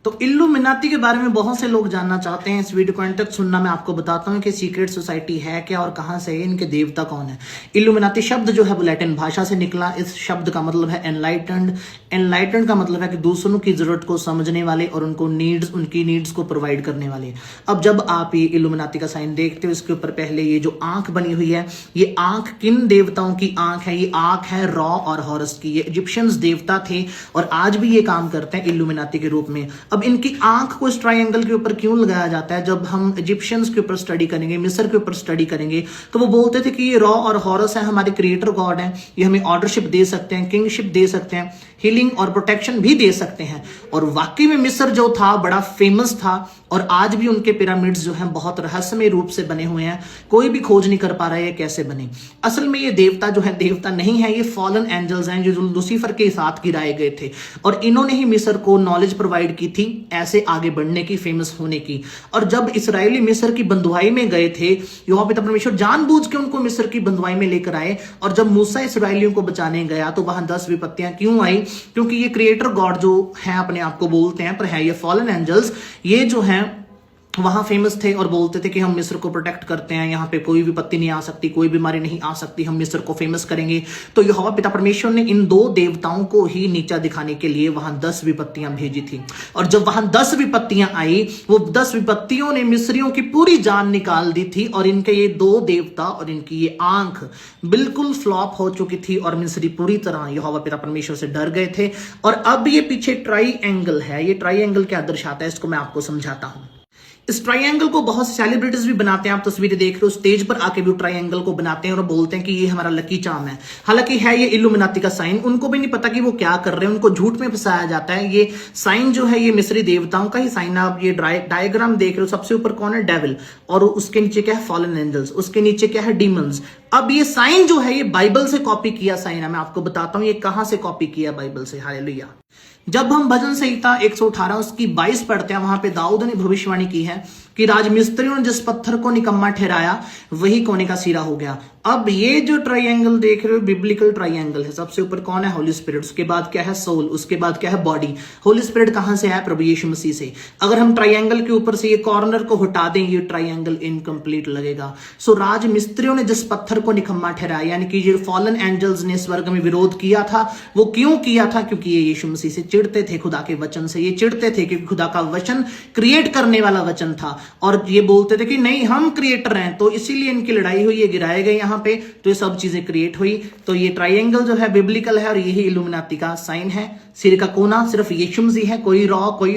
तो इल्लुमिनाती के बारे में बहुत से लोग जानना चाहते हैं। इस वीडियो को अंत तक सुनना। मैं आपको बताता हूं कि सीक्रेट सोसाइटी है क्या और कहां से है, इनके देवता कौन है। इल्लुमिनाती शब्द जो है वो लैटिन भाषा से निकला। इस शब्द का मतलब है एनलाइटेंड। एनलाइटेंड का मतलब है कि दूसरों की जरूरत को समझने वाले और उनकी नीड्स को प्रोवाइड करने वाले। अब जब आप ये इल्लुमिनाती का साइन देखते हो, इसके ऊपर पहले ये जो आंख बनी हुई है, ये आंख किन देवताओं की आंख है? ये आंख है रॉ और हॉरस की। ये इजिप्शियंस देवता थे और आज भी ये काम करते हैं इल्लुमिनाती के रूप में। अब इनकी आंख को इस ट्रायंगल के ऊपर क्यों लगाया जाता है? जब हम इजिप्शियंस के ऊपर स्टडी करेंगे, मिस्र के ऊपर स्टडी करेंगे, तो वो बोलते थे कि ये रॉ और हॉरस है, हमारे क्रिएटर गॉड है, ये हमें ऑर्डरशिप दे सकते हैं, किंगशिप दे सकते हैं, हीलिंग और प्रोटेक्शन भी दे सकते हैं। और वाकई में मिस्र जो था बड़ा फेमस था और आज भी उनके पिरामिड्स जो हैं बहुत रहस्यमय रूप से बने हुए हैं। कोई भी खोज नहीं कर पा रहा है ये कैसे बने। असल में ये देवता जो है देवता नहीं है, ये फॉलन एंजल्स हैं जो लूसीफर के साथ गिराए गए थे और इन्होंने ही मिस्र को नॉलेज प्रोवाइड की थी ऐसे आगे बढ़ने की, फेमस होने की। और जब इसराइली मिस्र की बंधुआई में गए थे, यहोवा पिता परमेश्वर जानबूझ के उनको मिस्र की बंधुआई में लेकर आए। और जब मूसा इसराइलियों को बचाने गया तो वहां 10 विपत्तियां क्यों आई? क्योंकि ये क्रिएटर गॉड जो है अपने आप को बोलते हैं, पर है ये फॉलन एंजल्स, ये जो हैं वहां फेमस थे और बोलते थे कि हम मिस्र को प्रोटेक्ट करते हैं, यहाँ पे कोई विपत्ति नहीं आ सकती, कोई बीमारी नहीं आ सकती, हम मिस्र को फेमस करेंगे। तो यहोवा पिता परमेश्वर ने इन दो देवताओं को ही नीचा दिखाने के लिए वहां 10 विपत्तियां भेजी थी। और जब वहां 10 विपत्तियां आई, वो 10 विपत्तियों ने मिस्रियों की पूरी जान निकाल दी थी और इनके ये दो देवता और इनकी ये आंख बिल्कुल फ्लॉप हो चुकी थी और मिस्री पूरी तरह यहोवा पिता परमेश्वर से डर गए थे। और अब ये पीछे ट्राई एंगल है। ये ट्राई एंगल क्या दर्शाता है, इसको मैं आपको समझाता हूं। इस ट्रायंगल को बहुत से सेलिब्रिटीज भी बनाते हैं। आप तस्वीरें देख रहे हो, स्टेज पर आके भी ट्रायंगल को बनाते हैं और बोलते हैं कि ये हमारा लकी चार्म है। हालांकि है ये इल्लुमिनाती का साइन। उनको भी नहीं पता कि वो क्या कर रहे हैं, उनको झूठ में फंसाया जाता है। ये साइन जो है ये मिस्री देवताओं का ही साइन है। आप ये डायग्राम देख रहे हो, सबसे ऊपर कौन है? डेविल, और उसके नीचे क्या है? फॉलन एंजल्स, उसके नीचे क्या है? डीमंस। अब ये साइन जो है ये बाइबल से कॉपी किया साइन है। मैं आपको बताता हूं ये कहां से कॉपी किया बाइबल से। हालेलुया। जब हम भजन संहिता 118 उसकी 22 पढ़ते हैं, वहां पे दाऊद ने भविष्यवाणी की है कि राजमिस्त्रियों ने जिस पत्थर को निकम्मा ठहराया वही कोने का सिरा हो गया। अब ये जो ट्रायंगल देख रहे हो बिब्लिकल ट्रायंगल है। सबसे ऊपर कौन है? होली स्पिरिट, उसके बाद क्या है? सोल, उसके बाद क्या है? बॉडी। होली स्पिरिट कहां से है? प्रभु यीशु मसीह से। अगर हम ट्रायंगल के ऊपर से ये कॉर्नर को हटा दें, ये ट्रायंगल इनकम्प्लीट लगेगा। सो राजमिस्त्रियों ने जिस पत्थर को निकम्मा ठहराया, यानी कि जो फॉलन एंजल्स ने स्वर्ग में विरोध किया था, वो क्यों किया था? क्योंकि ये यीशु मसीह से चिढ़ते थे, खुदा के वचन से ये चिढ़ते थे, क्योंकि खुदा का वचन क्रिएट करने वाला वचन था और ये बोलते थे कि नहीं हम क्रिएटर हैं। तो इसीलिए इनकी लड़ाई हुई, ये गिराए गए यहां पे, तो ये सब चीजें क्रिएट हुई। तो ये ट्रायंगल जो है बिब्लिकल है और यही इल्लुमिनाती का साइन है। सिर का कोना सिर्फ यीशु मसीह है, कोई रॉ कोई